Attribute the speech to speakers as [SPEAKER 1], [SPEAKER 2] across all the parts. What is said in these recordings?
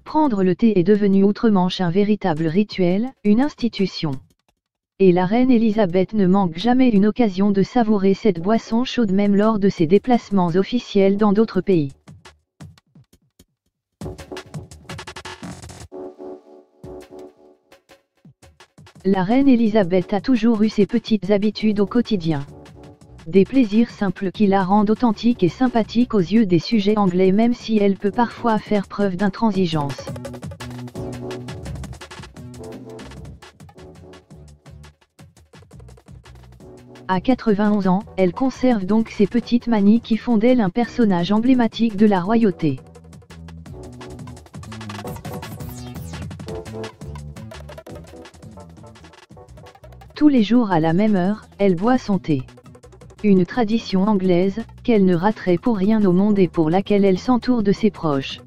[SPEAKER 1] Prendre le thé est devenu outre-Manche un véritable rituel, une institution. Et la reine Elisabeth ne manque jamais une occasion de savourer cette boisson chaude même lors de ses déplacements officiels dans d'autres pays. La reine Elisabeth a toujours eu ses petites habitudes au quotidien. Des plaisirs simples qui la rendent authentique et sympathique aux yeux des sujets anglais même si elle peut parfois faire preuve d'intransigeance. À 91 ans, elle conserve donc ses petites manies qui font d'elle un personnage emblématique de la royauté. Tous les jours à la même heure, elle boit son thé. Une tradition anglaise, qu'elle ne raterait pour rien au monde et pour laquelle elle s'entoure de ses proches.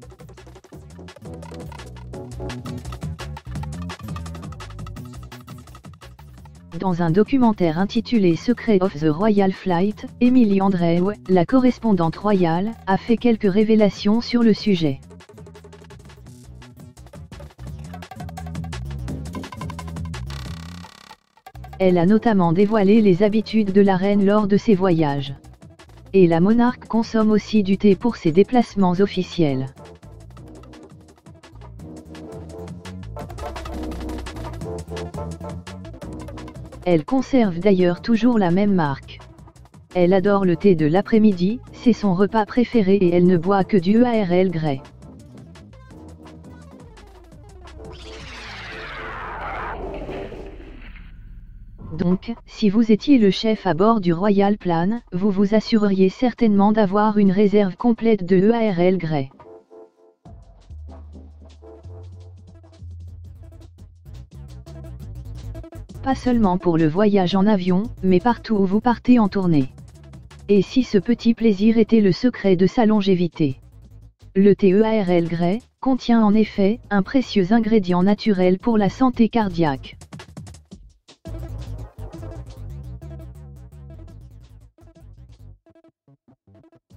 [SPEAKER 1] Dans un documentaire intitulé Secret of the Royal Flight, Emily Andrew, la correspondante royale, a fait quelques révélations sur le sujet. Elle a notamment dévoilé les habitudes de la reine lors de ses voyages. Et la monarque consomme aussi du thé pour ses déplacements officiels. Elle conserve d'ailleurs toujours la même marque. Elle adore le thé de l'après-midi, c'est son repas préféré et elle ne boit que du Earl Grey. Donc, si vous étiez le chef à bord du Royal Plane, vous vous assureriez certainement d'avoir une réserve complète de Earl Grey. Pas seulement pour le voyage en avion, mais partout où vous partez en tournée. Et si ce petit plaisir était le secret de sa longévité? Le thé Earl Grey contient en effet un précieux ingrédient naturel pour la santé cardiaque.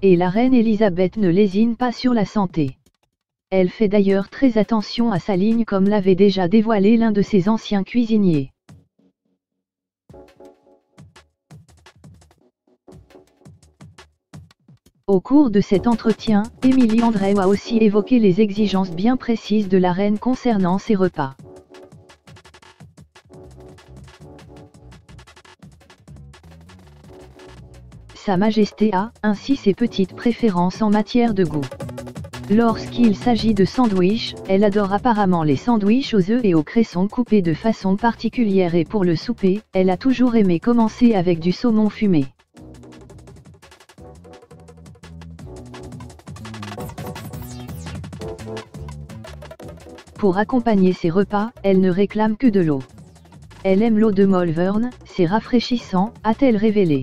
[SPEAKER 1] Et la reine Elisabeth ne lésine pas sur la santé. Elle fait d'ailleurs très attention à sa ligne comme l'avait déjà dévoilé l'un de ses anciens cuisiniers. Au cours de cet entretien, Emily Andrew a aussi évoqué les exigences bien précises de la reine concernant ses repas. Sa Majesté a, ainsi ses petites préférences en matière de goût. Lorsqu'il s'agit de sandwichs, elle adore apparemment les sandwichs aux œufs et aux cressons coupés de façon particulière et pour le souper, elle a toujours aimé commencer avec du saumon fumé. Pour accompagner ses repas, elle ne réclame que de l'eau. Elle aime l'eau de Malvern, c'est rafraîchissant, a-t-elle révélé.